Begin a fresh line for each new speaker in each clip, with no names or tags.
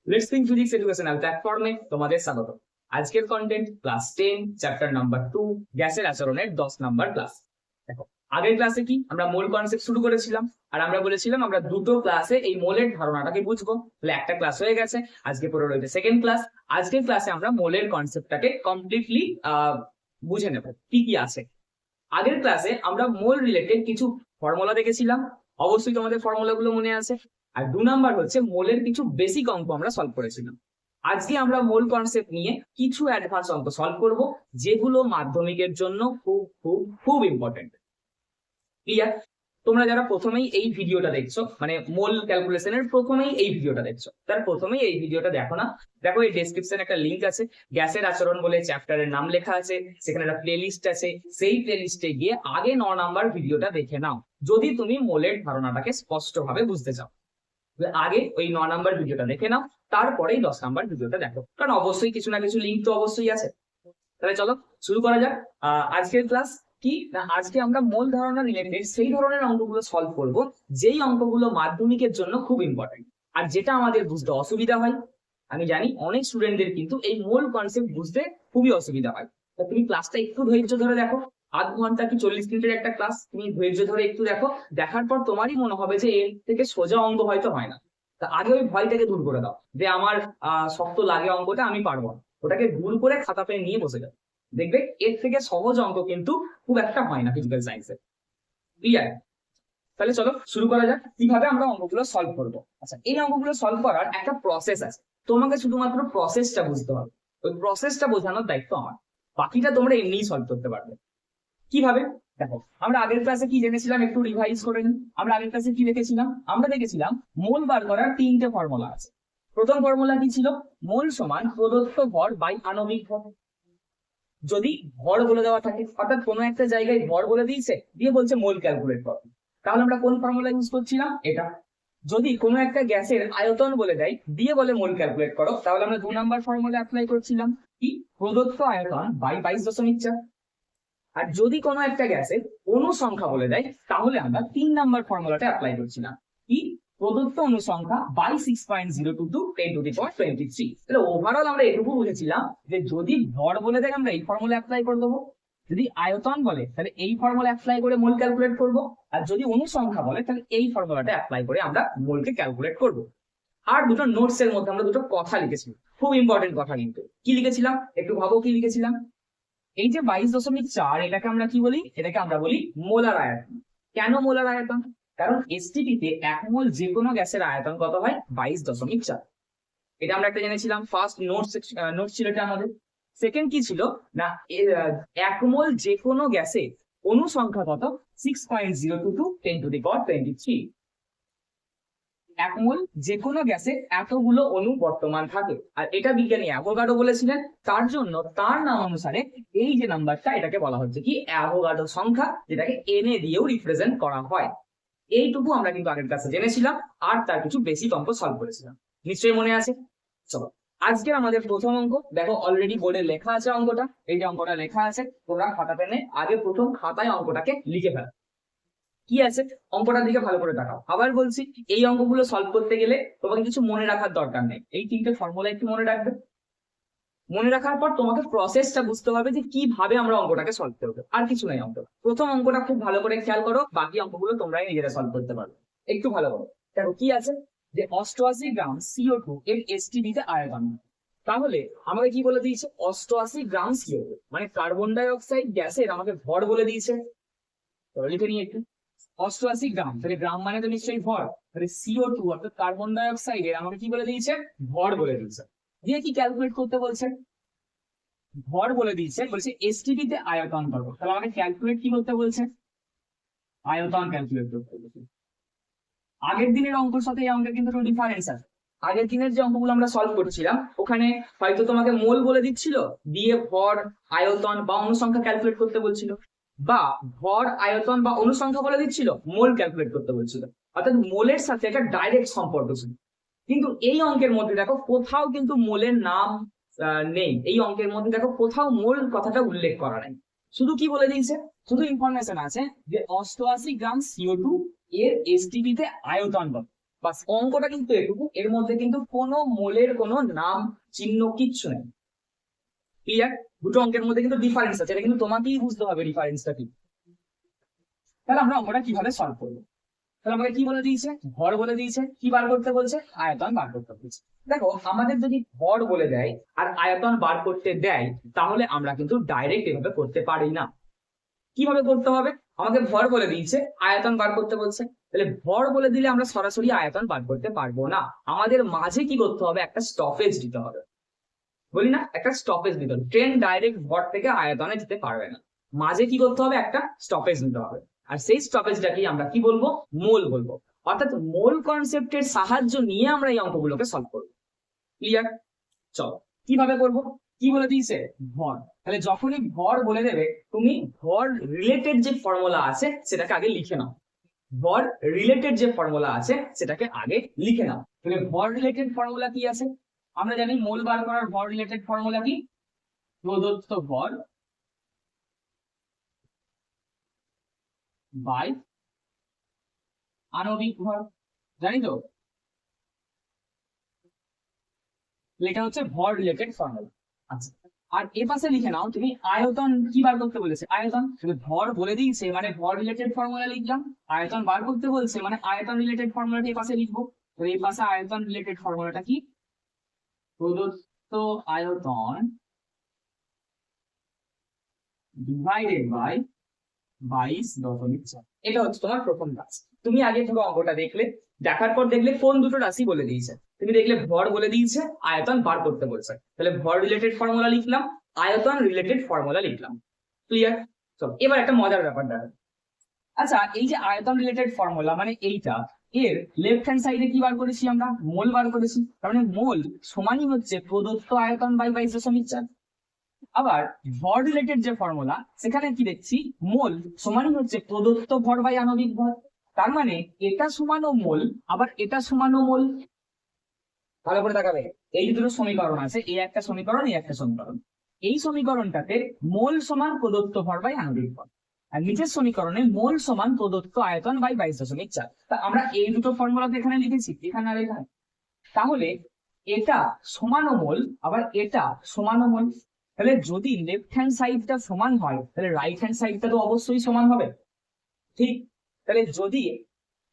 Let's think physics educational প্ল্যাটফর্মে তোমাদের স্বাগত। আজকের কন্টেন্ট ক্লাস 10 চ্যাপ্টার নাম্বার 2 গ্যাসের আচরণের 10 নাম্বার ক্লাস। দেখো, আগের ক্লাসে কি আমরা মোল কনসেপ্ট শুরু করেছিলাম, আর আমরা বলেছিলাম আমরা দুটো ক্লাসে এই মোলের ধারণাটাকে বুঝবো। তাহলে একটা ক্লাস হয়ে গেছে, আজকে পুরো রয়েছে সেকেন্ড ক্লাস। আজকের ক্লাসে আমরা মোলের কনসেপ্টটাকে কমপ্লিটলি বুঝে নেব কি কি আছে। আগের ক্লাসে আমরা মোল রিলেটেড কিছু ফর্মুলা দেখেছিলাম, অবশ্যই তোমাদের ফর্মুলাগুলো মনে আছে। আর 2 নাম্বার হচ্ছে মোলের কিছু বেসিক অঙ্ক আমরা সলভ করেছিলাম। আজকে আমরা মোল কনসেপ্ট নিয়ে কিছু অ্যাডভান্স অঙ্ক সলভ করব, যেগুলো মাধ্যমিকের জন্য খুব খুব খুব ইম্পর্টেন্ট। ক্লিয়ার? তোমরা যারা প্রথমেই এই ভিডিওটা দেখছো, মানে মোল ক্যালকুলেশনের প্রথমেই এই ভিডিওটা দেখছো, তার প্রথমেই এই ভিডিওটা দেখো না। দেখো, এই ডেসক্রিপশনে একটা লিংক আছে, গ্যাসের আচরণ বলে চ্যাপ্টারের নাম লেখা আছে, সেখানে একটা প্লেলিস্ট আছে। সেই প্লেলিস্টে গিয়ে আগে 9 নাম্বার ভিডিওটা দেখে নাও, যদি তুমি মোলের ধারণাটাকে স্পষ্টভাবে বুঝতে চাও। আগে ওই 9 নাম্বার ভিডিওটা দেখে নাও, তারপরেই 10 নাম্বার ভিডিওটা দেখো, কারণ অবশ্যই কিছু না কিছু লিঙ্ক তো অবশ্যই আছে। তাহলে চলো শুরু করা যাক। আজকের ক্লাস কি না, আজকে আমরা মূল ধারণা রিলেটেড সেই ধরনের অঙ্কগুলো সলভ করব, যেই অঙ্কগুলো মাধ্যমিকের জন্য খুব ইম্পর্টেন্ট, আর যেটা আমাদের বুঝতে অসুবিধা হয়। আমি জানি অনেক স্টুডেন্টদের কিন্তু এই মূল কনসেপ্ট বুঝতে খুবই অসুবিধা হয়। তা তুমি ক্লাসটা একটু ধৈর্য ধরে দেখো, আধ ঘন্টা কি 40 মিনিটের একটা ক্লাস, তুমি ধৈর্য ধরে একটু দেখো, দেখার পর তোমারই মনে হবে যে এর থেকে সোজা অঙ্ক হয়তো হয় না। তা আগে ওই ভয়টাকে দূর করে দাও যে আমার শক্ত লাগে অঙ্কটা, আমি পারবো না। ওটাকে দূর করে খাতা পেন নিয়ে বসে যাও, দেখবে এর থেকে সহজ অঙ্ক কিন্তু খুব একটা হয় না ফিজিক্যাল সায়েন্সে। ক্লিয়ার? তাহলে চলো শুরু করা যাক কিভাবে আমরা অঙ্কগুলো সলভ করবো। আচ্ছা, এই অঙ্কগুলো সলভ করার একটা প্রসেস আছে, তোমাকে শুধুমাত্র প্রসেসটা বুঝতে হবে। ওই প্রসেসটা বোঝানোর দায়িত্ব আমার, বাকিটা তোমরা এমনিই সলভ করতে পারবে। কিভাবে? দেখো, আমরা আগের ক্লাসে কি জেনেছিলাম একটু রিভাইজ করে নিই। আমরা আগের ক্লাসে কি দেখেছিলাম? আমরা দেখেছিলাম মোল বার করার 3টে ফর্মুলা আছে। প্রথম ফর্মুলা কি ছিল? মোল সমান প্রদত্ত ভর বাই আণবিক ভর। যদি ভর বলে দেওয়া থাকে, অর্থাৎ কোনো একটা জায়গায় ভর বলে দিয়েছে, দিয়ে বলছে মোল ক্যালকুলেট করো, তাহলে আমরা কোন ফর্মুলা ইউজ করছিলাম? এটা। যদি কোনো একটা গ্যাসের আয়তন বলে দেয়, দিয়ে বলে মোল ক্যালকুলেট করো, তাহলে আমরা 2 নাম্বার ফর্মুলা অ্যাপ্লাই করছিলাম, কি? প্রদত্ত আয়তন বাই 22.4। আর যদি কোনো একটা গ্যাসের অনুসংখ্যা বলে দেয়, তাহলে আমরা 3 নাম্বার ফর্মুলাটা অ্যাপ্লাই করছিলাম, কি? প্রদত্ত অনুসংখ্যা বাই 6.022 10⁻23। তাহলে ওভারঅল আমরা এটুকু বুঝেছিলাম যে যদি ভর বলে দেয় আমরা এই ফর্মুলা অ্যাপ্লাই করে দেবো, যদি আয়তন বলে তাহলে এই ফর্মুলা অ্যাপ্লাই করে মোল ক্যালকুলেট করব, আর যদি অনুসংখ্যা বলে তাহলে এই ফর্মুলাটা অ্যাপ্লাই করে আমরা মোলকে ক্যালকুলেট করব। আর দুটো নোটস এর মধ্যে আমরা দুটো কথা লিখেছি, খুব ইম্পর্টেন্ট কথা। কিন্তু কি লিখেছিলাম একটু ভাবো, কি লিখেছিলাম? এই যে 22.4, এটাকে আমরা কি বলি? এটাকে আমরা বলি মোলার আয়তন। কেন মোলার আয়তন? কারণ এসটিপি তে 1 মোল যে কোনো গ্যাসের আয়তন কত হয়? 22.4। এটা আমরা একটা জেনেছিলাম, ফার্স্ট নোট ছিল এটা আমাদের। সেকেন্ড কি ছিল না, 1 মোল যে কোনো গ্যাসের অনুসংখ্যা কত? 6.022 10⁻23। 1 মোল যে কোনো গ্যাসে এতগুলো অণু বর্তমান থাকে, আর এটা বিজ্ঞানী অ্যাভোগাড্রো বলেছিলেন। তার জন্য তার নাম অনুসারে এই যে নাম্বারটা, এটাকে বলা হচ্ছে কি? অ্যাভোগাড্রো সংখ্যা, যেটাকে এনএ দিয়েও রিপ্রেজেন্ট করা হয়। এইটুকু আমরা কিন্তু আগের ক্লাসে জেনেছিলাম, আর তার কিছু বেসিক অঙ্ক সলভ করেছিলাম, নিশ্চয়ই মনে আছে। চলো আজকে আমাদের প্রথম অঙ্ক, দেখো অলরেডি বোর্ডে লেখা আছে অঙ্কটা। এই যে অঙ্কটা লেখা আছে, তোমরা খাতা পেনে আগে প্রথম খাতায় অঙ্কটাকে লিখে ফেলো। কি আছে অঙ্কটার দিকে ভালো করে তাকাও। আবার বলছি, এই অঙ্কগুলো সলভ করতে গেলে তোমাকে কিছু মনে রাখার দরকার নেই, এই 3টে ফর্মুলা একটু মনে রাখবে। মনে রাখার পর তোমাকে প্রসেসটা বুঝতে হবে যে কিভাবে আমরা অঙ্কটাকে সলভ করবো, আর কিছু নাই। অঙ্ক প্রথম অঙ্কটা খুব ভালো করে খেয়াল করো, বাকি অঙ্কগুলো তোমরাই নিজেরা সলভ করতে পারবে। একটু ভালো করো, দেখো কি আছে যে 88 গ্রাম CO2 এর এসটিডি তে আয়তন। তাহলে আমাকে কি বলে দিয়েছে? 88 গ্রাম CO2, মানে কার্বন ডাই অক্সাইড গ্যাসের আমাকে ভর বলে দিয়েছে। লিখে নিয়ে একটু, 88 গ্রাম, তাহলে গ্রাম মানে তো নিশ্চয়ই ভর, তাহলে CO2 অর্থাৎ কার্বন ডাই অক্সাইডের আমাকে কি বলে দিয়েছে? ভর বলে দিয়েছে। দিয়ে কি ক্যালকুলেট করতে বলছে? ভর বলে দিয়েছে, বলছে এসটিডি তে আয়তন করবো। তাহলে আমাকে ক্যালকুলেট কি করতে বলছে? আয়তন ক্যালকুলেট করতে বলছে। আগের দিনের অঙ্কের সাথে এই অঙ্কের কিন্তু একটু ডিফারেন্স আছে। আগের দিনের যে অঙ্কগুলো আমরা সলভ করেছিলাম, ওখানে হয়তো তোমাকে মোল বলে দিচ্ছিল, দিয়ে ভর, আয়তন বা অনুসংখ্যা ক্যালকুলেট করতে বলছিল, বা ভর, আয়তন বা অনুসংখ্যা বলে দিচ্ছিল, মোল ক্যালকুলেট করতে বলছিল, অর্থাৎ মোলের সাথে একটা ডাইরেক্ট সম্পর্ক ছিল। কিন্তু এই অঙ্কের মধ্যে দেখো কোথাও কিন্তু মোলের নাম নেই। এই অঙ্কের মধ্যে দেখো কোথাও মোল কথাটা উল্লেখ করা নেই, শুধু কি বলে দিয়েছে? শুধু ইনফরমেশন আছে যে 88 গ্রাম CO2 এর এসটিপি তে আয়তন কত। বাস অঙ্কটা কিন্তু এটুকু, এর মধ্যে কিন্তু কোনো মোলের কোনো নাম চিহ্ন কিচ্ছু নেই। ক্লিয়ার? দুটো অঙ্কের মধ্যে কিন্তু ডিফারেন্স আছে, এটা কিন্তু তোমাকেই বুঝতে হবে ডিফারেন্সটা কি। তাহলে আমরা অঙ্কটা কিভাবে সলভ করবো? তাহলে আমাকে কি বলে দিয়েছে? ভর বলে দিয়েছে। কি বার করতে বলছে? আয়তন বার করতে বলছে। দেখো আমাদের যদি ভর বলে দেয় আর আয়তন বার করতে দেয়, তাহলে আমরা কিন্তু ডাইরেক্ট এভাবে করতে পারি না। কিভাবে করতে হবে? আমাকে ভর বলে দিয়েছে, আয়তন বার করতে বলছে, তাহলে ভর বলে দিলে আমরা সরাসরি আয়তন বার করতে পারবো না। আমাদের মাঝে কি করতে হবে? একটা স্টপেজ দিতে হবে। বলি না, একটা স্টপেজ দিতে হবে। ট্রেন ডাইরেক্ট ভর থেকে আয়তনে যেতে পারবে না, মাঝে কি করতে হবে? একটা স্টপেজ দিতে হবে। আর সেই স্টপেজটাকেই আমরা কি বলবো? মোল বলবো। অর্থাৎ মোল কনসেপ্টের সাহায্য নিয়ে আমরা এই অঙ্কগুলোকে সলভ করবো। ক্লিয়ার? চলো কিভাবে করব? কি বলে দিয়েছে? ভর। তাহলে যখনই ভর বলে দেবে, তুমি ভর রিলেটেড যে ফর্মুলা আছে সেটাকে আগে লিখে নাও। ভর রিলেটেড যে ফর্মুলা আছে সেটাকে আগে লিখে নাও। তাহলে ভর রিলেটেড ফর্মুলা কি আছে? আমরা জানি মোল বার করার ভর রিলেটেড ফর্মুলা কি? প্রদত্ত ভর বাই আণবিক ভর। জানি তো, এটা হচ্ছে ভর রিলেটেড ফর্মুলা। আচ্ছা, আর এ পাশে লিখে নাও তুমি আয়তন কি বার করতে বলেছে? আয়তন। ভর বলে দিয়েছে মানে ভর রিলেটেড ফর্মুলা লিখলাম, আয়তন বার করতে বলছে মানে আয়তন রিলেটেড ফর্মুলাটা এই পাশে লিখবো। তো এই পাশে আয়তন রিলেটেড ফর্মুলাটা কি? প্রদত্ত আয়তন ডিভাইডেড বাই 22.4। এটা হচ্ছে তোমার প্রথম কাজ। তুমি আগে পুরো অঙ্কটা দেখলে, দেখার পর দেখলে কোন দুটো রাশি বলে দিয়েছে। তুমি দেখলে ভর বলে দিয়েছে, আয়তন বার করতে বলছে, তাহলে ভর রিলেটেড ফর্মুলা লিখলাম, আয়তন রিলেটেড ফর্মুলা লিখলাম। ক্লিয়ার? চলো এবার একটা মজার ব্যাপার দেখো। আচ্ছা, এই যে আয়তন রিলেটেড ফর্মুলা মানে এইটা, এর লেফট হ্যান্ড সাইডে কি বার করেছি? আমরা মোল বার করেছি। তার মানে মোল সমানই হচ্ছে প্রদত্ত আয়তন বাই 22.4। আবার ভর রিলেটেড যে ফর্মুলা, সেখানে কি দেখছি? মোল সমানই হচ্ছে প্রদত্ত ভর বাই আণবিক ভর। তার মানে এটা সমানও মোল, আবার এটা সমানও মোল। ভালো করে দেখাবে, এই দুটো সমীকরণ আছে, এই একটা সমীকরণ, এই একটা সমীকরণ। এই সমীকরণটাতে মোল সমান প্রদত্ত ভর বাই আণবিক ভর, আর নিচের সমীকরণে মোল সমান প্রদত্ত আয়তন বাই 22.4। তা আমরা এই দুটো ফর্মুলাতে এখানে লিখেছি, এখানে আর এখানে। তাহলে এটা সমানও মোল, আবার এটা সমানও মোল। তাহলে যদি লেফট হ্যান্ড সাইডটা সমান হয়, তাহলে রাইট হ্যান্ড সাইডটা তো অবশ্যই সমান হবে। ঠিক? তাহলে যদি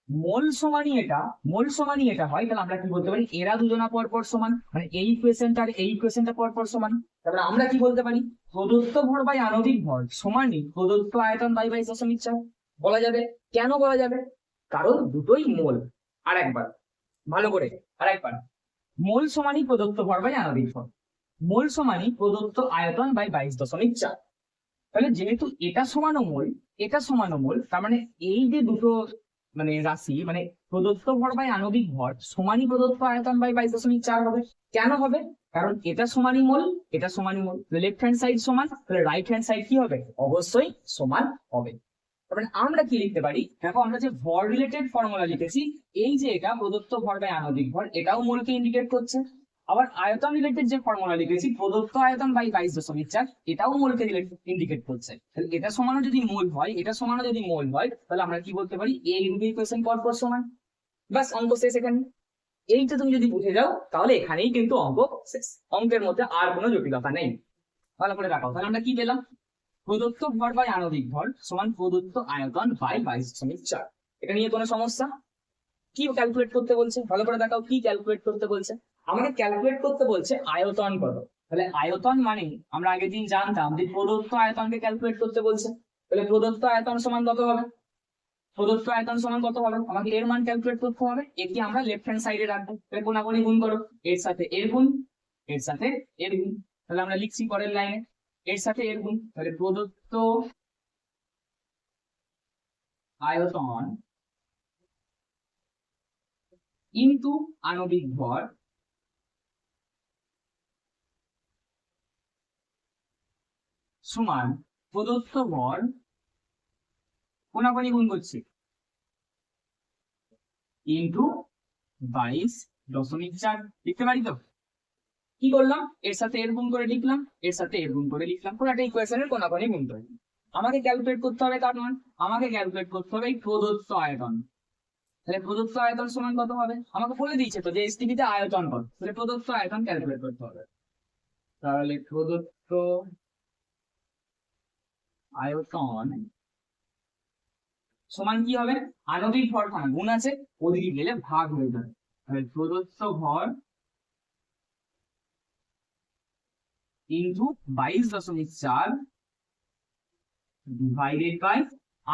মোল সমানই এটা, মোল সমানই এটা হয়, তাহলে আমরা কি বলতে পারি? এরা দুজনা পরপর সমান, মানে এই ইকুয়েশনটা আর এই ইকুয়েশনটা পরপর সমান। তারপরে আমরা কি বলতে পারি? প্রদত্ত ভর বাই আণবিক ভর সমানই প্রদত্ত আয়তন বাই 22.4 বলা যাবে। কেন বলা যাবে? কারণ দুটোই মোল। আর একবার ভালো করে, আর একবার, মোল সমানই প্রদত্ত ভর বাই আণবিক ভর, মোল সমানই প্রদত্ত আয়তন বাই 22.4। তাহলে যেহেতু এটা সমানো মোল, এটা সমানো মোল, তার মানে এই যে দুটো মানে রাশি, মানে প্রদত্ত ভর বাই আণবিক ভর সমানই প্রদত্ত আয়তন বাই 22.4 হবে। কেন হবে? কারণ এটা সমানই মোল, এটা সমানই মোল। লেফট হ্যান্ড সাইড সমান, তাহলে রাইট হ্যান্ড সাইড কি হবে? অবশ্যই সমান হবে। তারপরে আমরা কি লিখতে পারি? দেখো আমরা যে ভর রিলেটেড ফর্মুলা লিখেছি, এই যে এটা প্রদত্ত ভর বাই আণবিক ভর, এটাও মোলকে ইন্ডিকেট করছে। আবার আয়তন রিলেটেড যে ফর্মুলা লিখেছি, প্রদত্ত আয়তন বাই 22.4, এটাও মোলকে ইন্ডিকেট করছে। তাহলে এটা সমানও যদি মোল হয়, এটা সমানও যদি মোল হয়, তাহলে আমরা কি বলতে পারি? এই দুটো ইকুয়েশন পরপর সমান। বাস অঙ্ক শেষ এখানে। এইটা তুমি যদি বুঝে যাও, তাহলে এখানেই কিন্তু অঙ্ক শেষ। অঙ্কের মধ্যে আর কোনো জটিলতা নেই। ভালো করে রাখো। তাহলে আমরা কি পেলাম? প্রদত্ত ভর বাই আণবিক ভর সমান প্রদত্ত আয়তন বাই 22.4। এটা নিয়ে কোনো সমস্যা? কি ক্যালকুলেট করতে বলছে? ভালো করে দেখাও, কি ক্যালকুলেট করতে বলছে? আমাকে ক্যালকুলেট করতে বলছে আয়তন কত। তাহলে আয়তন মানে আমরা আগের দিন জানতাম যে প্রদত্ত আয়তনকে ক্যালকুলেট করতে বলছে। তাহলে প্রদত্ত আয়তন সমান কত হবে? প্রদত্ত আয়তন সমান কত হবে? আমাকে এর মান ক্যালকুলেট করতে হবে। এটি আমরা লেফট হ্যান্ড সাইডে রাখবো। তাহলে কোনাকুনি গুণ করো, এর সাথে এর গুণ, এর সাথে এর গুণ। তাহলে আমরা লিখছি পরের লাইনে এর সাথে এর গুণ। তাহলে প্রদত্ত আয়তন ইনটু আণবিক ভর সমান প্রদত্ত ভর কোনাকুনি গুণ করছি ইনটু 22.4। লিখতে পারি তো? কি করলাম? এর সাথে এর গুণ করে লিখলাম, এর সাথে এর গুণ করে লিখলাম, পুরো একটা ইকুয়েশনের কোনাকুনি গুণ করে। আমাকে ক্যালকুলেট করতে হবে কার মান? আমাকে ক্যালকুলেট করতে হবে এই প্রদত্ত আয়তন। তাহলে প্রদত্ত আয়তন সমান কত হবে? আমাকে বলে দিয়েছে তো যে এসটিপি তে আয়তন কত, তাহলে প্রদত্ত আয়তন ক্যালকুলেট করতে হবে। তাহলে প্রদত্ত আয়তন সমান কি হবে? আণবিক ভর গুণ আছে, ওদিকে গেলে ভাগ হয়ে যাবে। তাহলে প্রদত্ত ভর ইন্টু 22.4 ডিভাইডেড বাই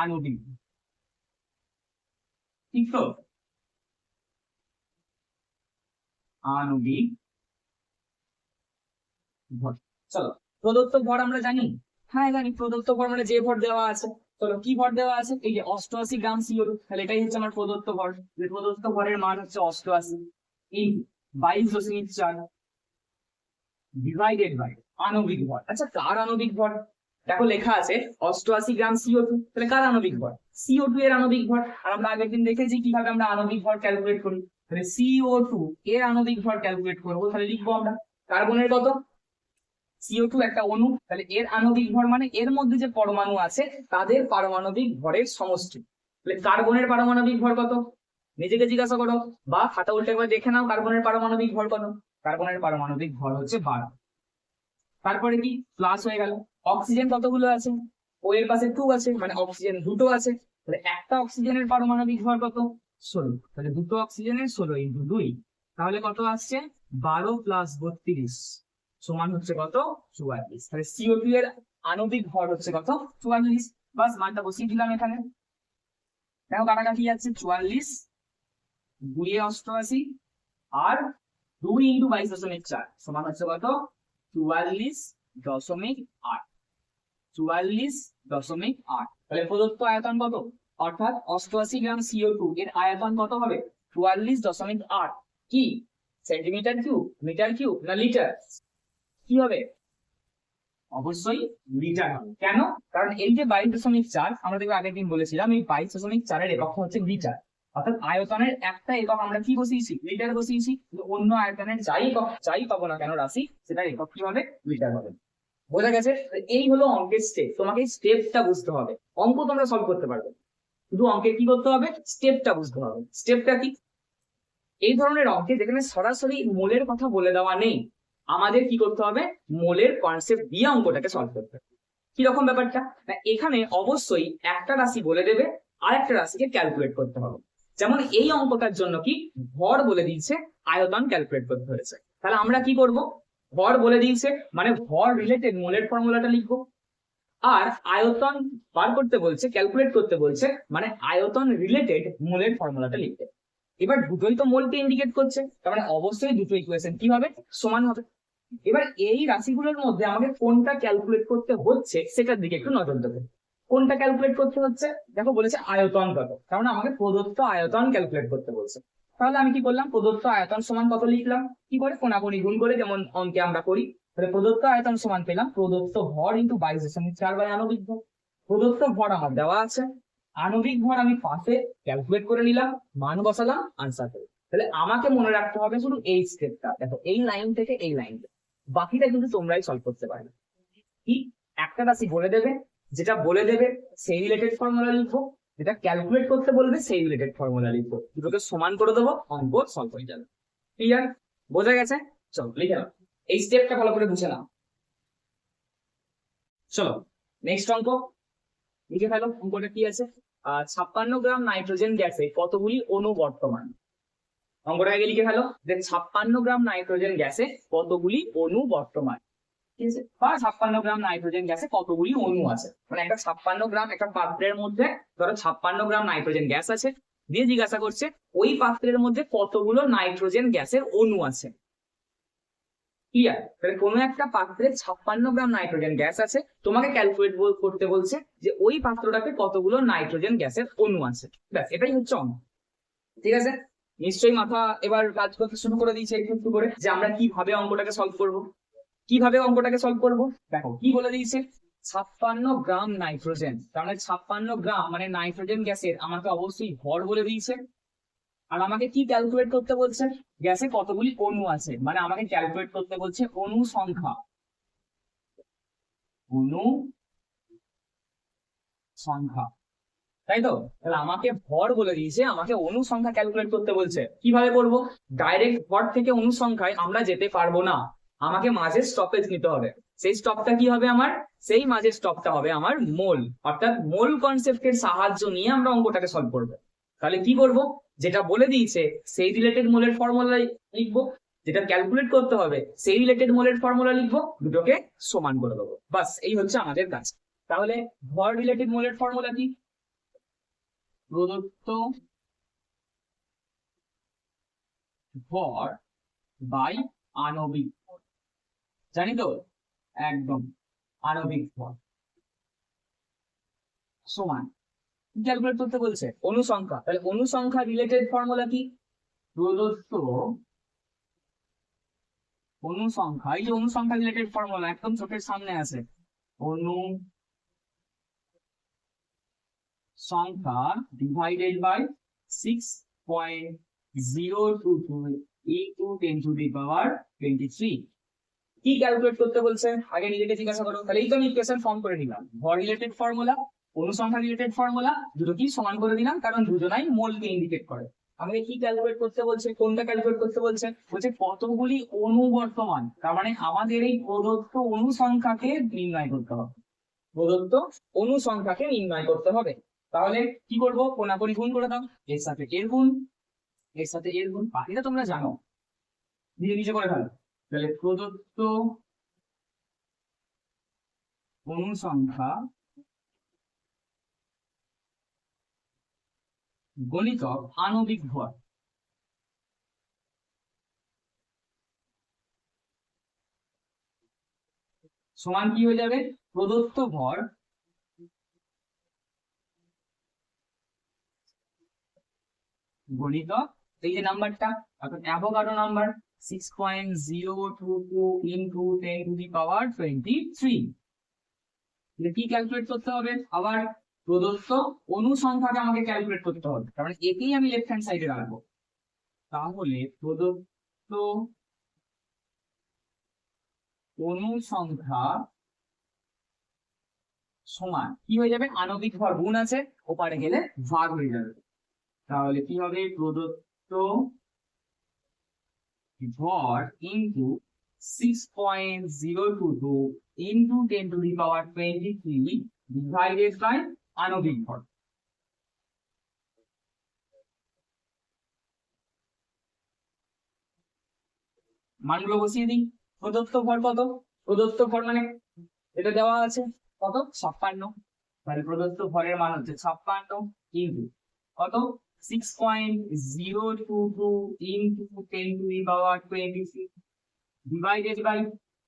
আণবিক, ঠিক তো? আণবিক ভর। চলো, প্রদত্ত ভর আমরা জানি, হ্যাঁ জানি প্রদত্ত ভর মানে যে ভর দেওয়া আছে। চলো কি ভর দেওয়া আছে? এই যে 88 গ্রাম CO2, তাহলে এটাই হচ্ছে আমার প্রদত্ত ভর। প্রদত্ত ভরের মান হচ্ছে 88 ইন্টু 22.4 ডিভাইডেড বাই আণবিক ভর। আচ্ছা কার আণবিক ভর? দেখো লেখা আছে 88 গ্রাম CO2, তাহলে কার আণবিক ভর? CO2 এর আণবিক ভর। আর আমরা আগের দিন দেখেছি কিভাবে আমরা আণবিক ভর ক্যালকুলেট করি। তাহলে CO2 এর আণবিক ভর ক্যালকুলেট করবো, তাহলে লিখবো আমরা কার্বনের কত? CO2 একটা অণু, তাহলে এর আণবিক ভর মানে এর মধ্যে যে পরমাণু আছে তাদের পারমাণবিক ভরের সমষ্টি। তাহলে কার্বনের পারমাণবিক ভর কত? নিজেকে জিজ্ঞাসা করো বা খাতা উল্টে একবার দেখে নাও কার্বনের পারমাণবিক ভর কত। কার্বনের পারমাণবিক ভর হচ্ছে 12। তারপরে কি প্লাস হয়ে গেল। অক্সিজেন কতগুলো আছে? ও এর পাশে 2 আছে, মানে অক্সিজেন দুটো আছে। তাহলে একটা অক্সিজেনের পারমাণবিক ভর কত? 16। তাহলে দুটো অক্সিজেনের 16 ইন্টু 2, তাহলে কত আসছে? 12 প্লাস 32 সমান হচ্ছে কত? 44। তাহলে CO2 এর আণবিক ভর হচ্ছে কত? 44। বাস মানটা বসিয়ে দিলাম এখানে। দেখো কাটাকাটি যাচ্ছে, 44 2 এ 88 আর 2 ইন্টু 22.4 সমান হচ্ছে কত? 44.8। 44.8। তাহলে প্রদত্ত আয়তন কত? অর্থাৎ 88 গ্রাম CO2 এর আয়তন কত হবে? 44.8। কি সেন্টিমিটার কিউব, মিটার কিউব না লিটার? কি হবে? অবশ্যই লিটার হবে। কেন? কারণ এই যে 22.4 আমরা দেখবো আগের দিন বলেছিলাম এই 22.4 এর একক হচ্ছে লিটার। অর্থাৎ আয়তনের একটা একক আমরা কি বসিয়েছি? লিটার বসিয়েছি। অন্য আয়তনের যাই একক যাই পাবো না কেন রাশি, সেটা একক কি হবে? লিটার হবে। বোঝা গেছে? এই হলো অঙ্কের স্টেপ। তোমাকে স্টেপটা বুঝতে হবে। অঙ্ক তোমরা সলভ করতে পারবে, শুধু অঙ্কে কি করতে হবে? স্টেপটা বুঝতে হবে। স্টেপটা কি? এই ধরনের অঙ্কে যেখানে সরাসরি মোলের কথা বলে দেওয়া নেই, আমাদের কি করতে হবে? মোলের কনসেপ্ট দিয়ে অঙ্কটাকে সলভ করতে হবে। কিরকম ব্যাপারটা? না এখানে অবশ্যই একটা রাশি বলে দেবে আর একটা রাশিকে ক্যালকুলেট করতে হবে। যেমন এই অঙ্কটার জন্য কি ভর বলে দিয়েছে, আয়তন ক্যালকুলেট করতে হয়েছে। তাহলে আমরা কি করব? ভর বলে দিয়েছে মানে ভর রিলেটেড মোলের ফর্মুলাটা লিখবো, আর আয়তন বার করতে বলছে, ক্যালকুলেট করতে বলছে মানে আয়তন রিলেটেড মোলের ফর্মুলাটা লিখতে। এবার দুটোই তো মোলকে ইন্ডিকেট করছে, তার মানে অবশ্যই দুটো ইকুয়েশন কি হবে? সমান হবে। এবার এই রাশিগুলোর মধ্যে আমাকে কোনটা ক্যালকুলেট করতে হচ্ছে সেটার দিকে একটু নজর দেবো। কোনটা ক্যালকুলেট করতে হচ্ছে? দেখো বলেছে আয়তন কত, তার মানে আমাকে প্রদত্ত আয়তন ক্যালকুলেট করতে বলছে। তাহলে আমি কি করলাম? প্রদত্ত আয়তন সমান কত লিখলাম? কি করে? কোনাকুনি গুণ করে, যেমন অঙ্কে আমরা করি। তাহলে প্রদত্ত আয়তন সমান পেলাম প্রদত্ত ভর ইন্টু 22.4 বাই আণবিক ভর। প্রদত্ত ভর আমার দেওয়া আছে, আণবিক ভর আমি পাশে ক্যালকুলেট করে নিলাম, মান বসালাম, আনসার পেলাম। তাহলে আমাকে মনে রাখতে হবে শুধু এই স্টেপটা। দেখো এই লাইন থেকে এই লাইন, বাকিটা কিন্তু তোমরাই সলভ করতে পারবে। কি একটা রাশি বলে দেবে, যেটা বলে দেবে সেই রিলেটেড ফর্মুলা লিখবো, যেটা ক্যালকুলেট করতে বলবে সেই রিলেটেড ফর্মুলা লিখবো, দুটোকে সমান করে দেবো, অঙ্ক সলভ হয়ে যাবে। ক্লিয়ার? বোঝা গেছে? চলো লিখে নাও, এই স্টেপটা ভালো করে বুঝে নাও। চলো নেক্সট অঙ্ক লিখে ফেলো। অঙ্কটা কি আছে? 56 গ্রাম নাইট্রোজেন গ্যাসে কতগুলি অণু বর্তমান? অঙ্কটা আগে লিখে ফেলো যে 56 গ্রাম নাইট্রোজেন গ্যাসে কতগুলি অণু বর্তমান, ঠিক আছে? বা 56 গ্রাম নাইট্রোজেন গ্যাসে কতগুলি অণু আছে। মানে একটা 56 গ্রাম একটা পাত্রের মধ্যে ধরো 56 গ্রাম নাইট্রোজেন গ্যাস আছে, দিয়ে জিজ্ঞাসা করছে ওই পাত্রের মধ্যে কতগুলো নাইট্রোজেন গ্যাসের অণু আছে। ক্লিয়ার? তাহলে কোনো একটা পাত্রে 56 গ্রাম নাইট্রোজেন গ্যাস আছে, তোমাকে ক্যালকুলেট করতে বলছে যে ওই পাত্রটাতে কতগুলো নাইট্রোজেন গ্যাসের অণু আছে। ব্যাস এটাই হচ্ছে অঙ্ক। ঠিক আছে? নিশ্চয়ই মাথা এবার কাজ করতে শুরু করে দিয়েছে একটু একটু করে, যে আমরা কিভাবে অঙ্কটাকে সলভ করব। কিভাবে অঙ্কটাকে সলভ করব? দেখো কি বলে দিয়েছে, 56 গ্রাম নাইট্রোজেন, তার মানে 56 গ্রাম মানে নাইট্রোজেন গ্যাসের আমাকে অবশ্যই ভর বলে দিয়েছে। আর আমাকে কি ক্যালকুলেট করতে বলছে? গ্যাসে কতগুলি অণু আছে, মানে আমাকে ক্যালকুলেট করতে বলছে অণু সংখ্যা। অণু সংখ্যা। তাই তো? তাহলে আমাকে ভর বলে দিয়েছে, আমাকে অনুসংখ্যা ক্যালকুলেট করতে বলছে। কিভাবে করব? ডাইরেক্ট ভর থেকে অনুসংখ্যায় আমরা যেতে পারবো না, আমাকে মাঝে স্টপেজ নিতে হবে। সেই স্টপটা কি হবে আমার? সেই মাঝের স্টপটা হবে আমার মোল, অর্থাৎ মোল কনসেপ্টের সাহায্য নিয়ে আমরা অঙ্কটাকে সলভ করবো। তাহলে কি করব? যেটা বলে দিয়েছে সেই রিলেটেড মোলের ফর্মুলা লিখবো, যেটা ক্যালকুলেট করতে হবে সেই রিলেটেড মোলের ফর্মুলা লিখবো, দুটোকে সমান করে দেবো। বাস, এই হচ্ছে আমাদের কাজ। তাহলে ভর রিলেটেড মোলের ফর্মুলা কি? প্রদত্ত ভর বাই আণবিক ভর, জানি তো? একদম, আণবিক ভর সমান ক্যালকুলেট করতে বলছে অনুসংখ্যা। তাহলে অনুসংখ্যা রিলেটেড ফর্মুলা কি? প্রদত্ত অনুসংখ্যা, এই যে অনুসংখ্যা রিলেটেড ফর্মুলা একদম চোখের সামনে আছে, অনুসংখ্যা divided by 6.022 into 10 to the power 23। কি ক্যালকুলেট করতে বলছে আগে নিজেকে জিজ্ঞাসা করো। তাহলে এই তো আমি ইকুয়েশন ফর্ম করে নিলাম, ভর রিলেটেড ফর্মুলা, অনুসংখ্যা রিলেটেড ফর্মুলা, দুটো কি সমান করে দিলাম, কারণ দুজনাই মোলকে ইন্ডিকেট করে। আমাকে কি ক্যালকুলেট করতে বলছে? কোনটা ক্যালকুলেট করতে বলছে? বলছে কতগুলি অণু বর্তমান, তার মানে আমাদের এই প্রদত্ত অনুসংখ্যাকে নির্ণয় করতে হবে, প্রদত্ত অনুসংখ্যাকে নির্ণয় করতে হবে। তাহলে কি করব? কোনাকুনি গুণ করে দাও, এর সাথে এর গুণ, এর সাথে এর গুণ, বাকিটা তোমরা জানো, নিজে নিজে করে ফেলো। তাহলে প্রদত্ত অনুসংখ্যা গণিতক আণবিক ভর সমান কি হয়ে যাবে? প্রদত্ত ভর গণিতক এই যে নাম্বারটা, অর্থাৎ Avogadro number 6.022 into 10 to the power 23। কি ক্যালকুলেট করতে হবে? আবার প্রদত্ত অনুসংখ্যাকে আমাকে ক্যালকুলেট করতে হবে, কারণ একেই আমি লেফট হ্যান্ড সাইডে রাখবো। তাহলে প্রদত্ত অনুসংখ্যা সমান কি হয়ে যাবে? আণবিক ভর গুণ আছে, ওপারে গেলে ভাগ হয়ে যাবে। তাহলে কি হবে? প্রদত্ত ভর into 6.022 into 10 to the power 23 divided by আণবিক ভর। মানগুলো বসিয়ে দিই। প্রদত্ত ভর কত? প্রদত্ত ভর মানে এটা দেওয়া আছে কত? 56। তাহলে প্রদত্ত ভরের মান হচ্ছে 56 কিন্তু কত? 6.022 into 10 to the power 23 divided by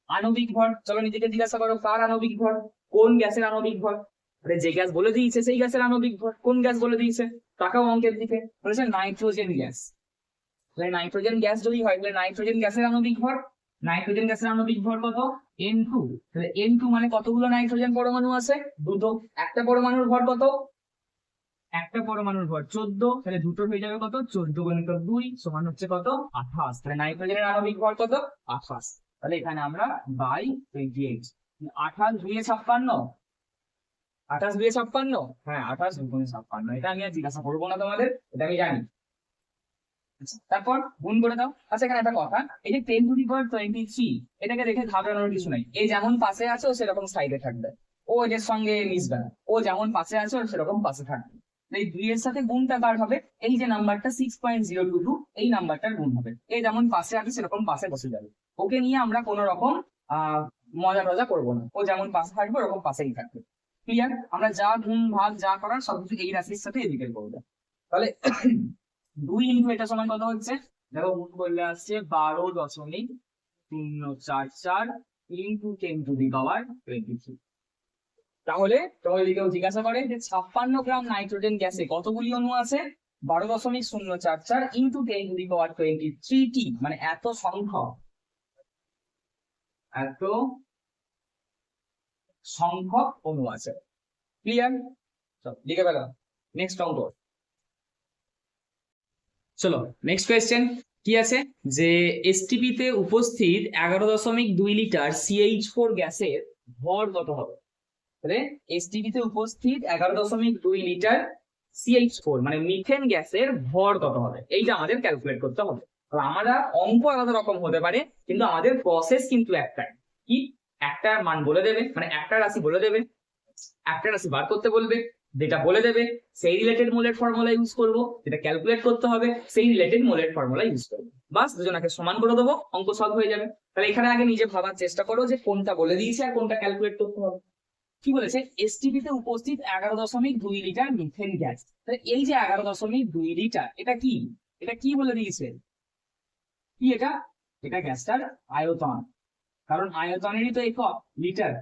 আণবিক ভর। চলো নিজেকে জিজ্ঞাসা করো, কার আণবিক ভর? কোন গ্যাসের আণবিক ভর? আরে যে গ্যাস বলে দিয়েছে সেই গ্যাসের আণবিক ভর। কোন গ্যাস বলে দিয়েছে? তাকাও অঙ্কের দিকে, বলেছে নাইট্রোজেন গ্যাস। তাহলে নাইট্রোজেন গ্যাস যদি হয় তাহলে নাইট্রোজেন গ্যাসের আণবিক ভর, নাইট্রোজেন গ্যাসের আণবিক ভর কত? N2। তাহলে N2 মানে কতগুলো নাইট্রোজেন পরমাণু আছে? দুটো। একটা পরমাণুর ভর কত? একটা পরমাণুর ভর 14। তাহলে দুটো হয়ে যাবে কত? 14 গুণিতক 2 সমান হচ্ছে কত? 28। তাহলে নাইট্রোজেনের আণবিক ভর কত? 28। তাহলে এখানে আমরা বাই 28, 28 2 56, 28 2 56, হ্যাঁ 28 2 56। এটা আমি আর জিজ্ঞাসা করবো না তোমাদের, এটা আমি জানি। তারপর গুণ করে দাও। আচ্ছা এখানে একটা কথা, এই যে 10 to the power 23 এটাকে দেখে ঘাবড়ানোর কিছু নাই। এই যেমন পাশে আছে ও সেরকম সাইডে থাকবে, ও এদের সঙ্গে মিশবে না। ও যেমন পাশে আছে ও সেরকম পাশে থাকবে। এই 2 এর সাথে গুণটা কার হবে? এই যে নাম্বারটা 6.022 এই নাম্বারটার গুণ হবে। এই যেমন পাশে আছে সেরকম পাশে বসে যাবে। ওকে নিয়ে আমরা কোনো রকম মজা টজা করবো না, ও যেমন পাশে থাকবে ওরকম পাশেই থাকবে। ক্লিয়ার? আমরা যা গুণ ভাগ যা করার সবকিছু এই রাশির সাথে এদিকে করবো। তাহলে 2 ইন্টু এটা সমান কত হচ্ছে? দেখো গুণ করলে আসছে 12.044 ইন্টু 10 to the power 23। তাহলে তোমাদের কেউ জিজ্ঞাসা করে যে 56 গ্রাম নাইট্রোজেন গ্যাসে কতগুলি অণু আছে? 12.044 ইন্টু 10 to the power 23 টি, মানে এত সংখ্যক, এত সংখ্যক অণু আছে। ক্লিয়ার? লিখে ফেলো নেক্সট অঙ্ক। চলো নেক্সট কোয়েশ্চেন কি আছে, যে এসটিপি তে উপস্থিত 11.2 লিটার CH4 গ্যাসের ভর কত হবে? তাহলে এসটিপি তে উপস্থিত 11.2 লিটার CH4 মানে মিথেন গ্যাসের ভর কত হবে, এইটা আমাদের ক্যালকুলেট করতে হবে। আমরা অঙ্ক আলাদা রকম হতে পারে, কিন্তু আমাদের প্রসেস কিন্তু একটাই। কি, একটা মান বলে দেবে, মানে একটা রাশি বলে দেবে, একটা রাশি বার করতে বলবে, যেটা বলে দেবে সেই রিলেটেড মোলের ফর্মুলা ইউজ করব, যেটা ক্যালকুলেট করতে হবে সেই রিলেটেড মোলের ফর্মুলা ইউজ করবো, বাস দুজনাকে সমান করে দেবো, অঙ্ক সলভ হয়ে যাবে। তাহলে এখানে আগে নিজে ভাবার চেষ্টা করো যে কোনটা বলে দিয়েছে আর কোনটা ক্যালকুলেট করতে হবে। কি বলেছে, এসটিপি তে উপস্থিত 11.2 লিটার মিথেন গ্যাস। তাহলে এই যে 11.2 লিটার, এটা কি, এটা কি বলে দিয়েছে, কি এটা, এটা গ্যাসটার আয়তন, কারণ আয়তনেরই তো একক লিটার।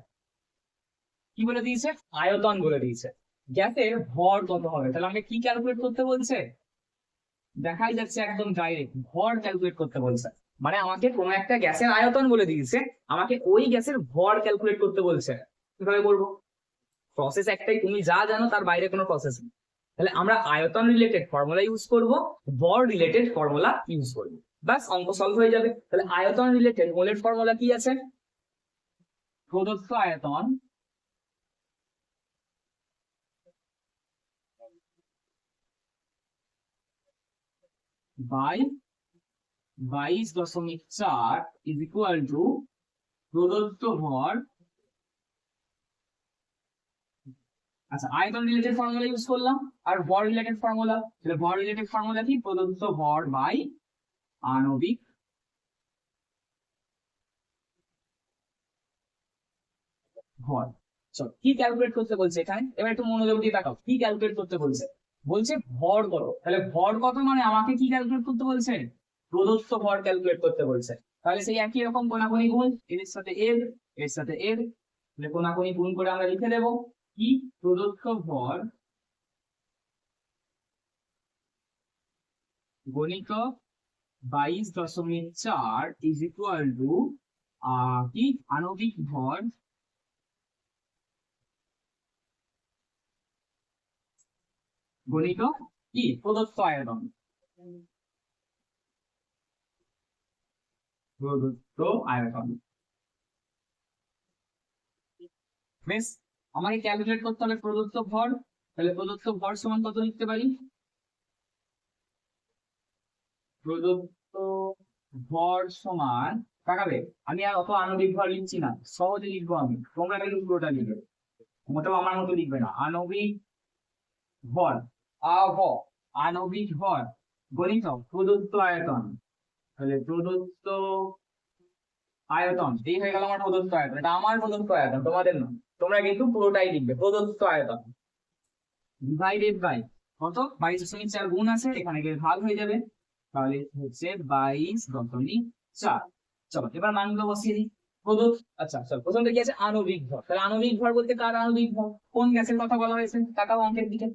কি বলে দিয়েছে, আয়তন বলে দিয়েছে। গ্যাসের ভর কত হবে, তাহলে আমাকে কি ক্যালকুলেট করতে বলছে, দেখাই যাচ্ছে একদম ডাইরেক্ট ভর ক্যালকুলেট করতে বলছে। মানে আমাকে কোনো একটা গ্যাসের আয়তন বলে দিয়েছে, আমাকে ওই গ্যাসের ভর ক্যালকুলেট করতে বলছে। কিভাবে করবো, প্রসেস একটাই, তুমি যা জানো তার বাইরে কোনো প্রসেস নেই। তাহলে আমরা আয়তন রিলেটেড ফর্মুলা ইউজ করব, ভর রিলেটেড ফর্মুলা ইউজ করব, বাস অঙ্ক সলভ হয়ে যাবে। তাহলে আয়তন রিলেটেড মোলের ফর্মুলা কি আছে, প্রদত্ত আয়তন বাই 22.4 ইজ ইকুয়াল টু প্রদত্ত ভর। আচ্ছা, আয়তন রিলেটেড ফর্মুলা ইউজ করলাম, আর ভর রিলেটেড ফর্মুলা, তাহলে ভর রিলেটেড ফর্মুলা কি, প্রদত্ত ভর বাই আণবিক ভর। চলো, কি ক্যালকুলেট করতে বলছে এখানে, এবার একটু মনোযোগ দিয়ে তাকাও, কি ক্যালকুলেট করতে বলছে, বলছে ভর করো। তাহলে ভর কত মানে আমাকে কি ক্যালকুলেট করতে বলছে, প্রদত্ত ভর ক্যালকুলেট করতে বলছে। তাহলে সেই একই রকম কোনাকুনি গুণ, এর সাথে এর, এর সাথে এর, তাহলে কোনাকুনি গুণ করে আমরা লিখে দেবো কি, প্রদত্ত ভর গণিত 22.4 ইজ ইকুয়াল টু কি, আণবিক ভর গণিত কি, প্রদত্ত আয়তন, প্রদত্ত আয়তন। বেশ, আমাকে ক্যালকুলেট করতে হবে প্রদত্ত ভর। তাহলে প্রদত্ত ভর সমান কত লিখতে পারি, প্রদত্ত ভর সমান, তাকাবে আমি আর অত আণবিক ভর লিখছি না, সহজে লিখবো আমি, তোমরা কিন্তু পুরোটা লিখবে, মোটেও আমার মতো লিখবে না। আণবিক ভর, আণবিক ভর গণিত প্রদত্ত আয়তন, তাহলে প্রদত্ত আয়তন, এই হয়ে গেল আমার প্রদত্ত আয়তন, এটা আমার প্রদত্ত আয়তন, তোমাদের না। তোমরা কিন্তু পুরোটাই লিখবে, প্রদত্ত আয়তন ডিভাইডেড বাই কত, 22.4 গুণ আছে, এখানে গিয়ে ভাগ হয়ে যাবে, তাহলে হচ্ছে 22.4। চলো এবার মানগুলো বসিয়ে দিই। প্রদত্ত, আচ্ছা চলো প্রথমটা কি আছে, আণবিক ভর। তাহলে আণবিক ভর বলতে কার আণবিক ভর, কোন গ্যাসের কথা বলা হয়েছে, তাকাও অঙ্কের দিকে,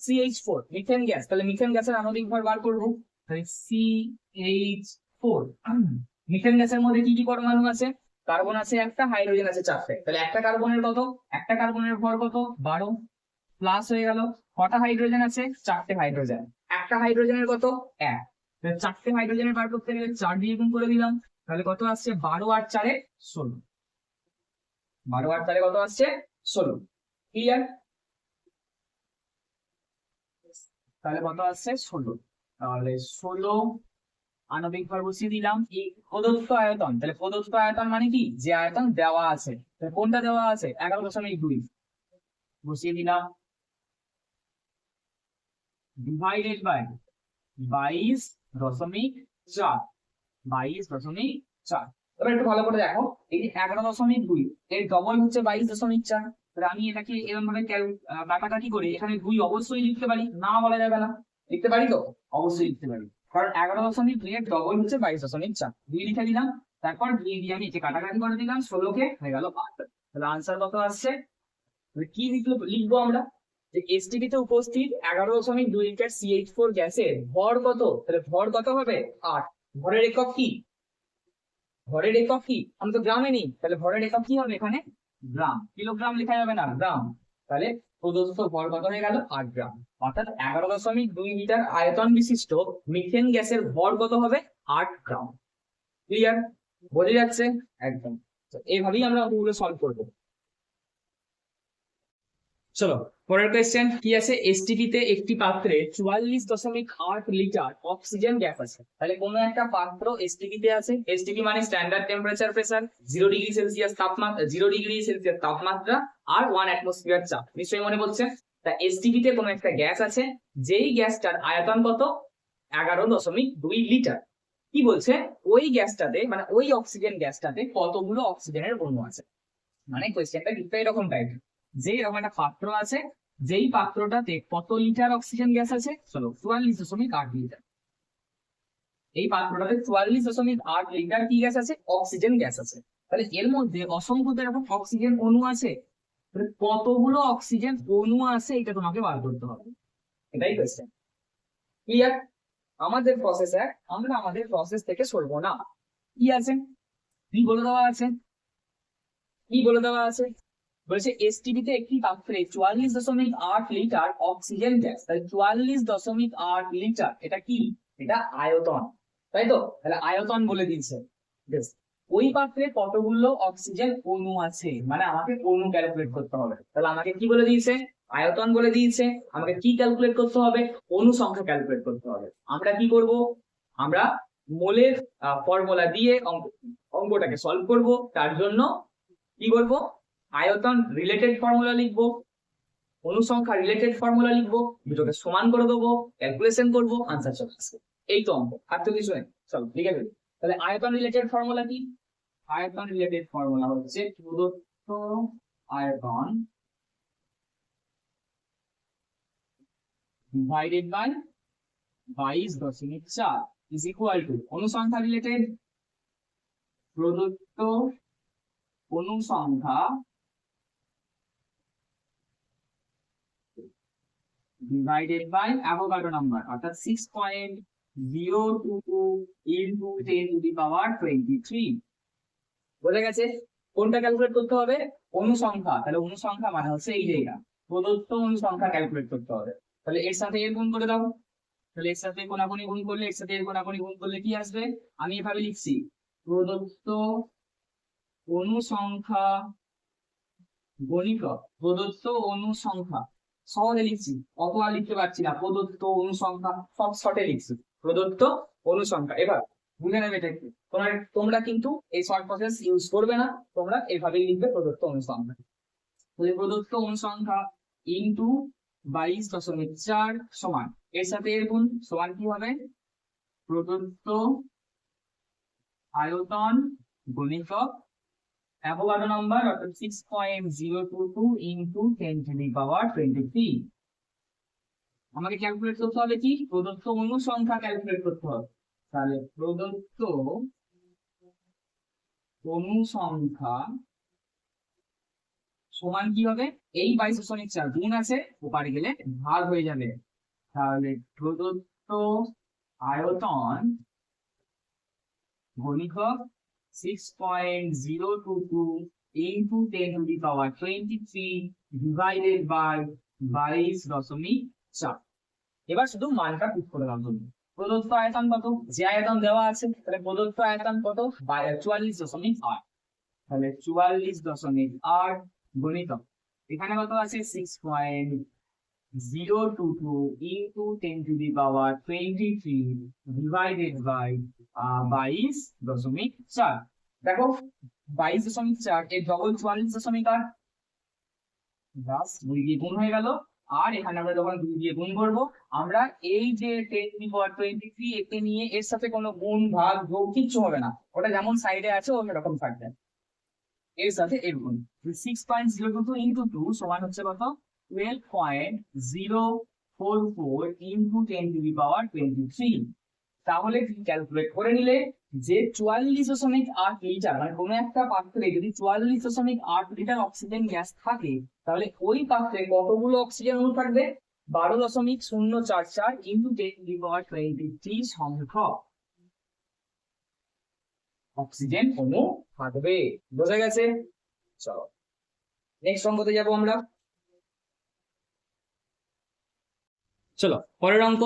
CH4 মিথেন গ্যাস। তাহলে মিথেন গ্যাসের আণবিক ভর বার করবো, তাহলে CH4, মিথেন গ্যাসের মধ্যে কি কি পরমাণু আছে, কার্বন আছে একটা, হাইড্রোজেন আছে চারটে, তাহলে একটা কার্বনের কত, একটা কার্বনের ভর কত 12, প্লাস হয়ে গেল, কটা হাইড্রোজেন আছে, চারটে হাইড্রোজেন, একটা হাইড্রোজেনের কত 1, তাহলে চারটে হাইড্রোজেনের বার করতে গেলে 4 দিয়ে গুণ করে দিলাম, তাহলে কত আসছে 12 আর 4 এ 16, 12 আর 4 এ কত আসছে 16, ক্লিয়ার। তাহলে কত আসছে 16, তাহলে 16 আণবিক ভর বসিয়ে দিলাম। এই প্রদত্ত আয়তন, তাহলে প্রদত্ত আয়তন মানে কি, যে আয়তন দেওয়া আছে, তাহলে কোনটা দেওয়া আছে 11.2 বসিয়ে দিলাম, ডিভাইডেড বাই 22.4, 22.4। এবার একটু ভালো করে দেখো, এই যে 11.2 এর ডবল হচ্ছে 22.4, তাহলে আমি এটাকে এরকম ভাবে কাটাকাটি করে এখানে 2 অবশ্যই লিখতে পারি, না বলা যাবে না, লিখতে পারি তো, অবশ্যই লিখতে পারি, কারণ 11.2 এর ডবল হচ্ছে 22.4, 2 লিখে দিলাম, তারপর 2 দিয়ে আমি একে কাটাকাটি করে দিলাম, 16 কে হয়ে গেল 8। তাহলে আনসার কত আসছে, কি লিখবো আমরা, যে এসটিপি তে উপস্থিত 11.2 লিটার CH4 গ্যাসের ভর কত, তাহলে ভর কত হবে 8। ভরের একক কি, ভরের একক কি, আমি তো গ্রামে নেই, তাহলে ভরের একক কি হবে এখানে, গ্রাম, কিলোগ্রাম লেখা যাবে না, গ্রাম। তাহলে প্রদত্ত ভর কত হয়ে গেল 8 গ্রাম, অর্থাৎ 11.2 লিটার আয়তন বিশিষ্ট মিথেন গ্যাসের ভর কত হবে 8 গ্রাম। ক্লিয়ার, বোঝা যাচ্ছে একদম। তো এইভাবেই আমরা ওগুলো সলভ করবো। চলো পরের কোয়েশ্চেন কি আছে, এসটিপি তে একটি পাত্রে 44.8 লিটার অক্সিজেন গ্যাস আছে। তাহলে কোনো একটা পাত্র এসটিপি তে আছে, এসটিপি মানে স্ট্যান্ডার্ড টেম্পারেচার প্রেসার, 0°C তাপমাত্রা, 0°C তাপমাত্রা আর 1 অ্যাটমসফিয়ার চাপ, নিশ্চয়ই মনে পড়ছে। তা এসটিপি তে কোনো একটা গ্যাস আছে, যেই গ্যাসটার আয়তন কত, 11.2 লিটার। কি বলছে, ওই গ্যাসটাতে মানে ওই অক্সিজেন গ্যাসটাতে কতগুলো অক্সিজেনের অণু আছে। মানে কোয়েশ্চেনটা কিন্তু এরকম টাইপ, যে এরকম একটা পাত্র আছে, যেই পাত্রটাতে কত লিটার অক্সিজেন গ্যাস আছে, চলো 44.8 লিটার। এই পাত্রটাতে 44.8 লিটার কি গ্যাস আছে, অক্সিজেন গ্যাস আছে। তাহলে এর মধ্যে অসংখ্য এরকম অক্সিজেন অণু আছে, তাহলে কতগুলো অক্সিজেন অণু আছে এটা তোমাকে বার করতে হবে, এটাই কোয়েশ্চেন। ক্লিয়ার? আমাদের প্রসেস আমরা আমাদের প্রসেস থেকে সরবো না। কি আছে, কি বলে দেওয়া আছে, কি বলে দেওয়া আছে, বলেছে এসটিপি তে একটি পাত্রে 44.8 লিটার অক্সিজেন গ্যাস। তাহলে 44.8 লিটার এটা কি, এটা আয়তন, তাই তো? তাহলে আয়তন বলে দিয়েছে। বেশ, ওই পাত্রে কতগুলো অক্সিজেন অণু আছে, মানে আমাকে অণু ক্যালকুলেট করতে হবে। তাহলে আমাকে কি বলে দিয়েছে, আয়তন বলে দিয়েছে। আমাকে কি ক্যালকুলেট করতে হবে, অণু সংখ্যা ক্যালকুলেট করতে হবে। আমরা কি করব, আমরা মোলের ফর্মুলা দিয়ে অঙ্কটাকে সলভ করব। তার জন্য কি করব, আয়তন রিলেটেড ফর্মুলা লিখবো, অনুসংখ্যা রিলেটেড ফর্মুলা লিখবো, দুটোকে সমান করে দেবো, ক্যালকুলেশন করবো, আনসার চলে আসবে। এই তো অঙ্ক, আর তো কিছু নেই। চলো লিখে ফেলি। তাহলে আয়তন রিলেটেড ফর্মুলা কি, আয়তন রিলেটেড ফর্মুলা হচ্ছে প্রদত্ত আয়তন divided by 22.4 is equal to অনুসংখ্যা রিলেটেড, প্রদত্ত অনুসংখ্যা divided by Avogadro number অর্থাৎ 6.022 into 10 to the power 23। বোঝা গেছে? কোনটা ক্যালকুলেট করতে হবে, অনুসংখ্যা। তাহলে অনুসংখ্যা মানে হচ্ছে এই যে এটা, প্রদত্ত অনুসংখ্যা ক্যালকুলেট করতে হবে। তাহলে এর সাথে এর গুণ করে দাও। তাহলে এর সাথে কোনাকুনি গুণ করলে, এর সাথে এর কোনাকুনি গুণ করলে কি আসবে, আমি এভাবে লিখছি, প্রদত্ত অনুসংখ্যা গণিতক, প্রদত্ত অনুসংখ্যা সহজে লিখছি, অত আর লিখতে পারছি না, প্রদত্ত অনুসংখ্যা সব শর্টে লিখছি, প্রদত্ত অনুসংখ্যা। এবার বুঝে নেবে এটা কি, তোমরা কিন্তু এই শর্ট প্রসেস ইউজ করবে না, তোমরা এভাবেই লিখবে প্রদত্ত অনুসংখ্যা। তাহলে প্রদত্ত অনুসংখ্যা ইন্টু 22.4 সমান এর সাথে এর গুণ, সমান কি হবে, প্রদত্ত আয়তন গুণিতক অ্যাভোগাড্রো নাম্বার অর্থাৎ 6.022 ইন্টু 10 to the power 23। আমাকে ক্যালকুলেট করতে হবে কি, প্রদত্ত অনুসংখ্যা ক্যালকুলেট করতে হবে। তাহলে প্রদত্ত অনুসংখ্যা সমান কি হবে, এই 22.4 গুণ আছে, ওপারে গেলে ভাগ হয়ে যাবে। তাহলে প্রদত্ত আয়তন গুণিতক 6.022 into 10 to the power 23 divided by 22.4। এবার শুধু মানটা পুট করে দাও। প্রদত্ত আয়তন কত, যে আয়তন দেওয়া আছে, তাহলে প্রদত্ত আয়তন কত, 44.8। তাহলে 44.8 গুণিতক এখানে কত আছে, 6.022 into 10 to the power 23 divided by 22.4। দেখো 22.4 এর ডবল 44.8, জাস্ট 2 দিয়ে গুণ হয়ে গেল। আর এখানে আমরা যখন 2 দিয়ে গুণ করবো, আমরা এই যে 10 to the power 23 একে নিয়ে এর সাথে কোনো গুণ ভাগ যোগ কিচ্ছু হবে না, ওটা যেমন সাইডে আছে ওই রকম থাকবে, এর সাথে এর গুণ। 6.022 into 2 সমান হচ্ছে কত, 12.044 into 10 to the power 23। তাহলে ক্যালকুলেট করে নিলে যে 44.8 লিটার, মানে কোনো একটা পাত্রে যদি 44.8 লিটার অক্সিজেন গ্যাস থাকে, তাহলে ওই পাত্রে কতগুলো অক্সিজেন অণু থাকবে, 12.044 into 10 to the power 23 সংখ্যক অক্সিজেন অণু থাকবে। বোঝা গেছে? চলো নেক্সট অঙ্কতে যাবো আমরা। চলো পরের অঙ্ক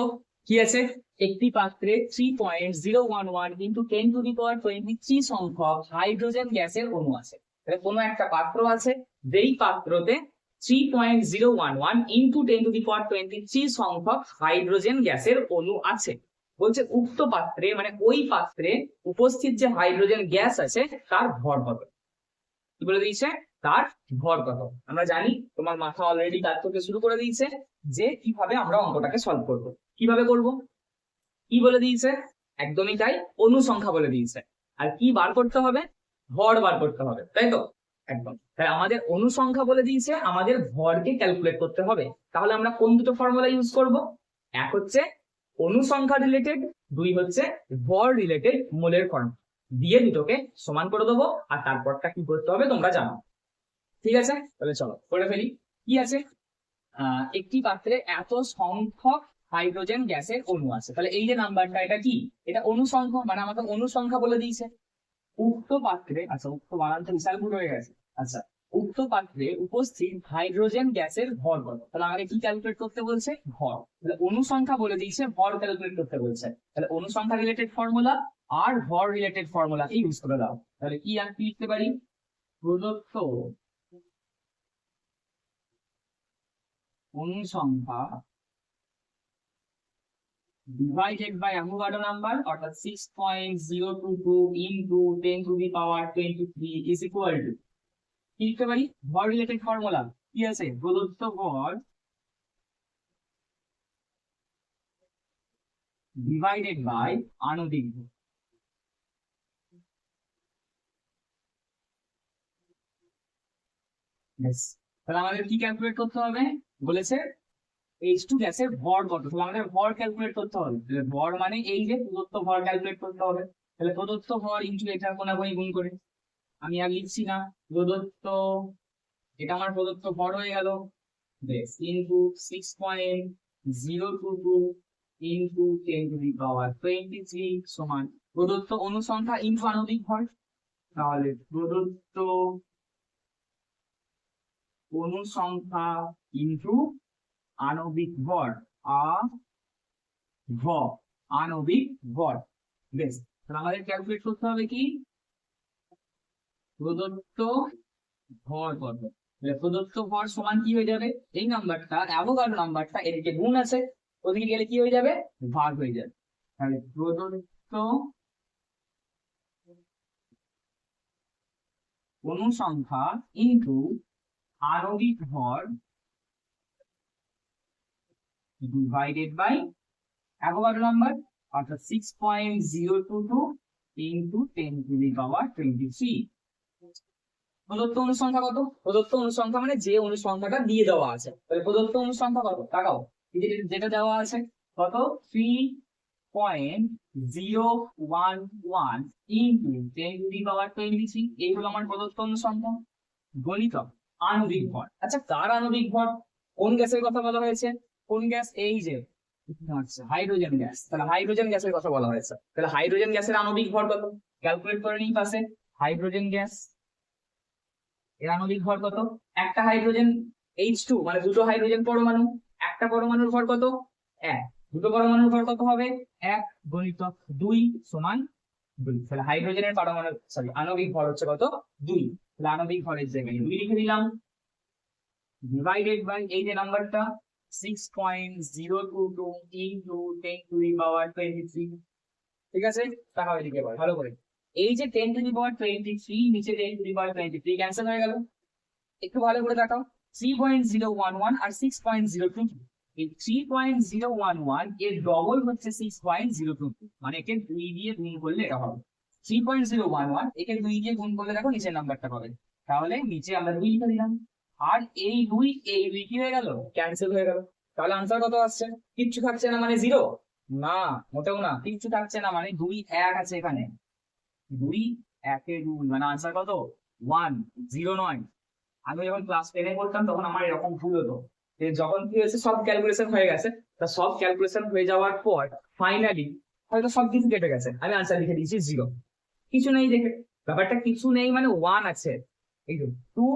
কি আছে, একটি পাত্রে 3.011 into 10 to the power 23 সংখ্যক হাইড্রোজেন গ্যাসের অণু আছে। তাহলে কোনো একটা পাত্র আছে, যেই পাত্রতে 3.011 ইন্টু 10⁻23 সংখ্যক হাইড্রোজেন গ্যাসের অণু আছে। বলছে উক্ত পাত্রে মানে ওই পাত্রে উপস্থিত যে হাইড্রোজেন গ্যাস আছে তার ভর কত। কি বলে দিয়েছে? তার ভর কত। আমরা জানি তোমার মাথা অলরেডি কাজ করতে শুরু করে দিয়েছে যে কিভাবে আমরা অঙ্কটাকে সলভ করব। কিভাবে করব? কি বলে দিয়েছে? একদমই তাই, অনুসংখ্যা বলে দিয়েছে। আর কি বার করতে হবে? ভর বার করতে হবে, তাই তো? একদম। তাই আমাদের অনুসংখ্যা বলে দিয়েছে, আমাদের ভরকে ক্যালকুলেট করতে হবে। তাহলে আমরা কোন দুটো ফর্মুলা ইউজ করব? এক হচ্ছে অনুসংখ্যা রিলেটেড, দুই হচ্ছে ভর রিলেটেড মোলের ফর্ম দিয়ে দুটোকে সমান করে দেবো। আর তারপরটা কি করতে হবে তোমরা জানো। ঠিক আছে, তাহলে চলো করে ফেলি। কি আছে? একটি পাত্রে এত সংখ্যক হাইড্রোজেন গ্যাসের অণু আছে। তাহলে এই যে নাম্বারটা, এটা কি? এটা অনুসংখ্যা, মানে আমাকে অনুসংখ্যা বলে দিয়েছে। উক্ত পাত্রে, আচ্ছা উক্ত বানানটা বিশাল ভুল হয়ে গেছে। আচ্ছা, উক্ত পাত্রে উপস্থিত হাইড্রোজেন গ্যাসের ভর কত? তাহলে আমাকে কি ক্যালকুলেট করতে বলছে? ভর। তাহলে অনুসংখ্যা বলে দিয়েছে, ভর ক্যালকুলেট করতে বলছে। তাহলে অনুসংখ্যা রিলেটেড ফর্মুলা আর ভর রিলেটেড ফর্মুলা ইউজ করে দাও। তাহলে কি আর কি লিখতে পারি? প্রদত্ত অনুসংখ্যা divided by Avogadro number অর্থাৎ 6.022 into 10⁻23 is equal to কি লিখতে পারি? ভর রিলেটেড ফর্মুলা কি আছে? প্রদত্ত ভর divided by আণবিক ভর। তাহলে আমাদের কি ক্যালকুলেট করতে হবে বলেছে? H2 গ্যাসের ভর কত? তাহলে আমাদের ভর ক্যালকুলেট করতে হবে। ভর মানে এই যে প্রদত্ত ভর ক্যালকুলেট করতে হবে। তাহলে প্রদত্ত ভর ইনটু এটা কোনাকুনি গুণ করে, আমি আর লিখছি না, প্রদত্ত, এটা আমার প্রদত্ত ভর হয়ে গেল, বেশ, ইনটু 6.022 ইনটু 10⁻23 সমান প্রদত্ত অনুসংখ্যা ইনটু আণবিক ভর। তাহলে প্রদত্ত অনুসংখ্যা ইনটু আণবিক ভর, আণবিক ভর। বেশ, তাহলে আমাদের ক্যালকুলেট করতে হবে কি? প্রদত্ত ভর কত? প্রদত্ত ভর সমান কি হয়ে যাবে? এই নাম্বারটা, অ্যাভোগাড্রো নাম্বারটা এদিকে গুণ আছে, ওদিকে গেলে কি হয়ে যাবে? ভাগ হয়ে যাবে। তাহলে প্রদত্ত অনুসংখ্যা ইনটু আণবিক ভর divided by অ্যাভোগাড্রো নাম্বার অর্থাৎ 6.022 into 10⁻23। প্রদত্ত অনুসংখ্যা কত? প্রদত্ত অনুসংখ্যা মানে যে অনুসংখ্যাটা দিয়ে দেওয়া আছে। তাহলে প্রদত্ত অনুসংখ্যা কত? তাকাও, যেটা দেওয়া আছে কত? 3.011 into 10⁻23। এই হলো আমার প্রদত্ত অনুসংখ্যা গণিতক আণবিক ভর। আচ্ছা, কার আণবিক ভর? কোন গ্যাসের কথা বলা হয়েছে? কোন গ্যাস? এই যে হাইড্রোজেন গ্যাস। তাহলে হাইড্রোজেন গ্যাসের কথা বলা হয়েছে। তাহলে হাইড্রোজেন গ্যাসের আণবিক ভর কত? ক্যালকুলেট করে নিই পাশে। হাইড্রোজেন গ্যাস এর আণবিক ভর কত? একটা হাইড্রোজেন H2 মানে দুটো হাইড্রোজেন পরমাণু, একটা পরমাণুর ভর কত? 1। দুটো পরমাণুর ভর কত হবে? 1 গুণিতক 2 সমান 2। তাহলে হাইড্রোজেনের পারমাণবিক আণবিক ভর হচ্ছে কত? 2। তাহলে আণবিক ভরের জায়গায় 2 লিখে দিলাম, ডিভাইডেড বাই এই যে নাম্বারটা 6.022 into 10⁻23। ঠিক আছে, তাহলে লিখে পাই ভালো করে। এই যে 10⁻23 নিচে 10⁻23 ক্যান্সেল হয়ে গেল। একটু ভালো করে দেখাও, 3.011 আর 6.022। এই 3.011 এর ডবল হচ্ছে 6.022, মানে একে 2 দিয়ে গুণ করলে এটা হবে 3.011। একে 2 দিয়ে গুণ করলে দেখো নিচের নাম্বারটা পাবে। তাহলে নিচে আমরা 2 লিখে দিলাম, আর এই 2 কি হয়ে গেল? ক্যান্সেল হয়ে গেল। তাহলে আনসার কত আসছে? কিচ্ছু থাকছে না মানে 0? না, মোটেও না, কিচ্ছু থাকছে না, মানে 2 1 আছে এখানে। 2 1 এ 2 মানে আনসার কত? 1, 0 নয়। আমি যখন ক্লাস 10 এ পড়তাম তখন আমার এরকম ভুল হতো, যে যখন কি হয়েছে সব ক্যালকুলেশন হয়ে গেছে, তা সব ক্যালকুলেশন হয়ে যাওয়ার পর ফাইনালি হয়তো সব কিছু কেটে গেছে, আমি আনসার লিখে দিয়েছি 0। কিছু নেই, দেখে ব্যাপারটা কিছু নেই মানে 1 আছে। এই তো 2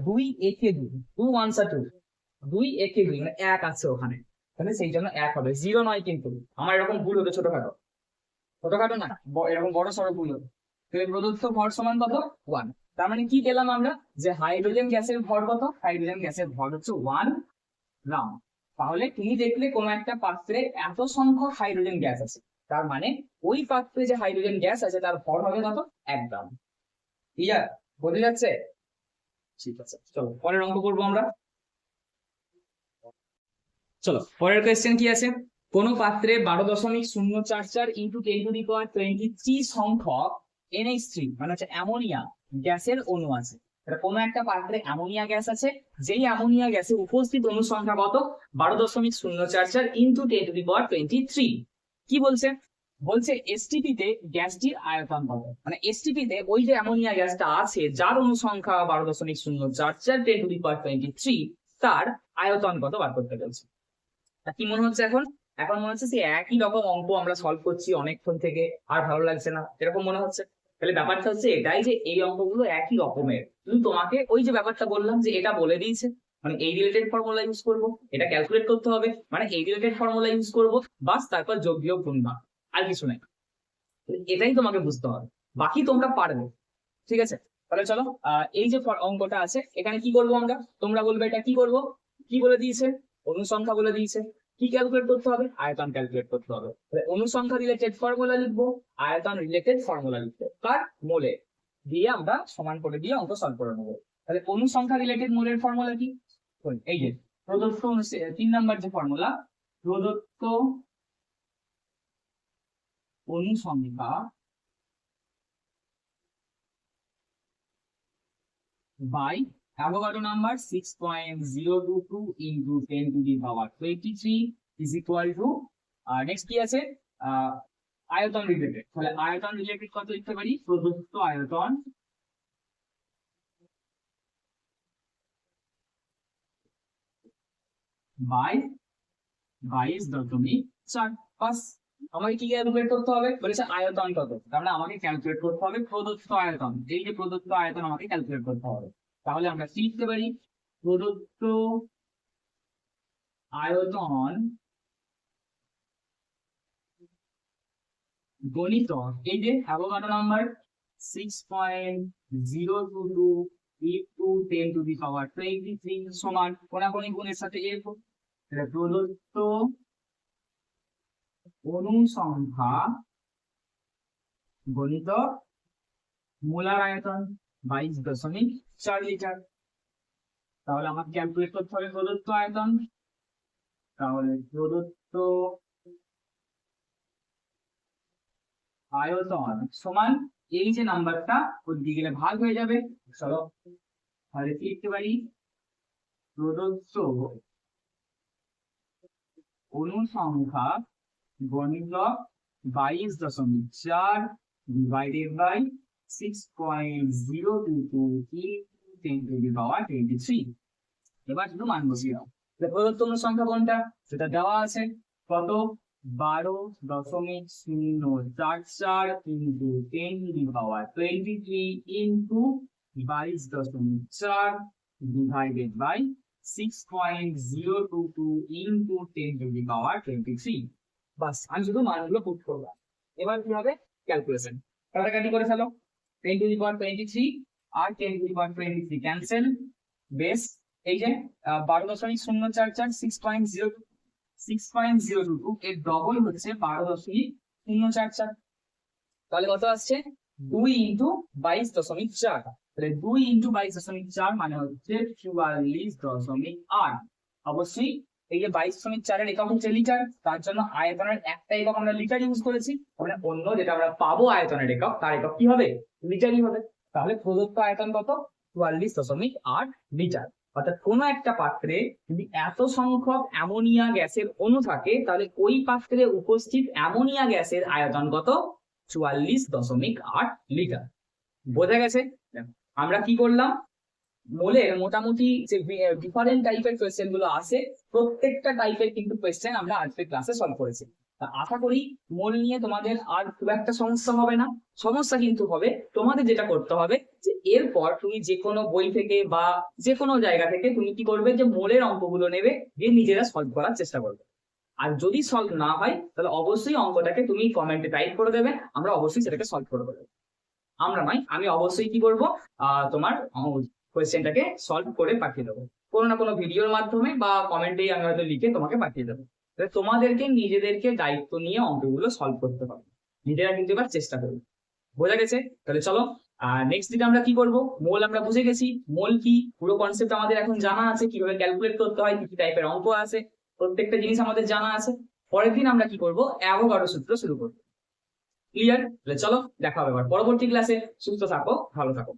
2 একে 2 2 1 2 2 একে 2 মানে 1 আছে ওখানে, তাহলে সেই জন্য 1 হবে, 0 নয়। কিন্তু আমার এরকম ভুল হতো ছোটখাটো না, এরকম বড় সড়ো ভুল হতো। তাহলে প্রদত্ত ভর সমান কত? 1। তার মানে কি পেলাম আমরা, যে হাইড্রোজেন গ্যাসের ভর কত, হাইড্রোজেন গ্যাসের ভর হচ্ছে 1 গ্রাম। তাহলে তুমি দেখলে কোনো একটা পাত্রে এত সংখ্যক হাইড্রোজেন গ্যাস আছে, তার মানে ওই পাত্রে যে হাইড্রোজেন গ্যাস আছে তার ভর হবে কত, 1 গ্রাম। ক্লিয়ার, বোঝা যাচ্ছে? ঠিক আছে, চলো পরের অঙ্ক করবো আমরা। চলো পরের কোয়েশ্চেন কি আছে, কোন পাত্রে 12.044 ইন্টু 10⁻23 সংখ্যক NH3 মানে হচ্ছে অ্যামোনিয়া গ্যাসের অণু আছে। কোনো একটা পাত্রে অ্যামোনিয়া গ্যাস আছে, যেই অ্যামোনিয়া গ্যাসে উপস্থিত অণু সংখ্যা কত, 12.044 ইন্টু 10⁻23। কি বলছে, বলছে এসটিপি তে গ্যাসটির আয়তন কত, মানে এসটিপি তে ওই যে অ্যামোনিয়া গ্যাসটা আছে যার অণু সংখ্যা 12.044 10⁻23 তার আয়তন কত বার করতে বলছে। কি মনে হচ্ছে এখন, এখন মনে হচ্ছে যে একই রকম অঙ্ক আমরা সলভ করছি অনেকক্ষণ থেকে, আর ভালো লাগছে না এরকম মনে হচ্ছে। তাহলে ব্যাপারটা হচ্ছে এটাই যে এই অঙ্কগুলো একই রকমের, কিন্তু তোমাকে ওই যে ব্যাপারটা বললাম যে এটা বলে দিয়েছে, মানে এই রিলেটেড ফর্মুলা ইউজ করব, এটা ক্যালকুলেট করতে হবে, মানে এই রিলেটেড ফর্মুলা ইউজ করব, বাস তারপর যোগ বিয়োগ গুণ ভাগ, আর কিছু নাই। এটাই তোমাকে বুঝতে হবে, বাকি তোমরা পারবে। ঠিক আছে, তাহলে চলো এই যে অঙ্কটা আছে এখানে কি করবো আমরা, তোমরা বলবে এটা কি করব, কি বলে দিয়েছে, অনুসংখ্যা বলে দিয়েছে, কি ক্যালকুলেট করতে হবে, আয়তন ক্যালকুলেট করতে হবে। অনুসংখ্যা রিলেটেড ফর্মুলা লিখবো, আয়তন রিলেটেড ফর্মুলা লিখবো, কার মোলে দিয়ে আমরা সমান করে দিয়ে অঙ্ক সলভ করে নেবো। তাহলে অনুসংখ্যা রিলেটেড মোলের ফর্মুলা কি, এই যে প্রদত্ত 3 নাম্বার যে ফর্মুলা, প্রদত্ত অনুসংখ্যা by Avogadro number 6.022 into 10⁻23 is equal to next কি আছে, আয়তন রিলেটেড। তাহলে আয়তন রিলেটেড কত লিখতে পারি, প্রদত্ত আয়তন বাই 22.4। বাস আমাকে কি ক্যালকুলেট করতে হবে, বলেছে আয়তন কত, তার মানে আমাকে ক্যালকুলেট করতে হবে প্রদত্ত আয়তন, এই যে প্রদত্ত আয়তন আমাকে ক্যালকুলেট করতে হবে। তাহলে আমরা কি লিখতে পারি, প্রদত্ত আয়তন গণিত এই যে অ্যাভোগাড্রো নাম্বার 6.022 into 10⁻23 সমান কোনাকুনি গুণের সাথে এর প্রদত্ত অনুসংখ্যা গণিত মোলার আয়তন 22.4 লিটার। তাহলে আমাকে ক্যালকুলেট করতে হবে প্রদত্ত আয়তন, তাহলে প্রদত্ত আয়তন সমান এই যে নাম্বারটা ওর দিকে গেলে ভাগ হয়ে যাবে, চলো তাহলে লিখতে পারি প্রদত্ত অনুসংখ্যা গণিতক 22.4 divided by 6.022 10⁻23। এবার শুধু মান বসিয়ে দাও। প্রদত্ত অনুসংখ্যা কোনটা সেটা দেওয়া আছে, কত 12.044 into 10⁻23 into 22.4 divided by 6.022 into 10⁻23। বাস আমি শুধু মানগুলো পুট করলাম। এবার কি হবে ক্যালকুলেশন, কাটাকাটি করে ফেলো, 10⁻23 আর 10⁻23 ক্যান্সেল, বেস এই যে 12.044 6.022 এর ডবল হচ্ছে 12.044, তাহলে কত আসছে 2 ইন্টু 22.4, তাহলে 2 ইন্টু 22.4 মানে হচ্ছে 44.8। অবশ্যই এই যে 22.4 এর একক হচ্ছে লিটার, তার জন্য আয়তনের একটা একক আমরা লিটার ইউজ করেছি, মানে অন্য যেটা আমরা পাবো আয়তনের একক তার একক কি হবে, লিটারই হবে। তাহলে প্রদত্ত আয়তন কত 44.8 লিটার। অর্থাৎ কোনো একটা পাত্রে যদি এত সংখ্যক অ্যামোনিয়া গ্যাসের অণু থাকে তাহলে ওই পাত্রে উপস্থিত অ্যামোনিয়া গ্যাসের আয়তন কত 44.8 লিটার। বোঝা গেছে? আমরা কি করলাম, মোলের মোটামুটি যে ডিফারেন্ট টাইপের কোয়েশ্চেন গুলো আছে প্রত্যেকটা টাইপের কিন্তু কোয়েশ্চেন আমরা আজকের ক্লাসে সলভ করেছি। আশা করি মোল নিয়ে তোমাদের আর খুব একটা সমস্যা হবে না। সমস্যা কিন্তু হবে, তোমাদের যেটা করতে হবে যে এরপর তুমি যে কোনো বই থেকে বা যে কোনো জায়গা থেকে তুমি কি করবে, যে মোলের অঙ্কগুলো নেবে দিয়ে নিজেরা সলভ করার চেষ্টা করবে। আর যদি সলভ না হয় তাহলে অবশ্যই অঙ্কটাকে তুমি কমেন্টে টাইপ করে দেবে, আমরা অবশ্যই সেটাকে সলভ করে দেবো। আমরা নয়, আমি অবশ্যই কি করবো তোমার কোয়েশ্চেনটাকে সলভ করে পাঠিয়ে দেবো কোনো না কোনো ভিডিওর মাধ্যমে বা কমেন্টেই আমি হয়তো লিখে তোমাকে পাঠিয়ে দেবো। তাহলে তোমাদেরকে নিজেদেরকে দায়িত্ব নিয়ে অঙ্কগুলো সলভ করতে হবে, নিজেরা কিন্তু এবার চেষ্টা করবে। বোঝা গেছে? তাহলে চলো নেক্সট দিকে আমরা কি করব, মোল আমরা বুঝে গেছি, মোল কি পুরো কনসেপ্ট আমাদের এখন জানা আছে, কিভাবে ক্যালকুলেট করতে হয়, কি কি টাইপের অঙ্ক আছে, প্রত্যেকটা জিনিস আমাদের জানা আছে। পরের দিন আমরা কি করব, অ্যাভোগাড্রো সূত্র শুরু করবো। ক্লিয়ার? তাহলে চলো দেখা হবে এবার পরবর্তী ক্লাসে। সুস্থ থাকো, ভালো থাকো।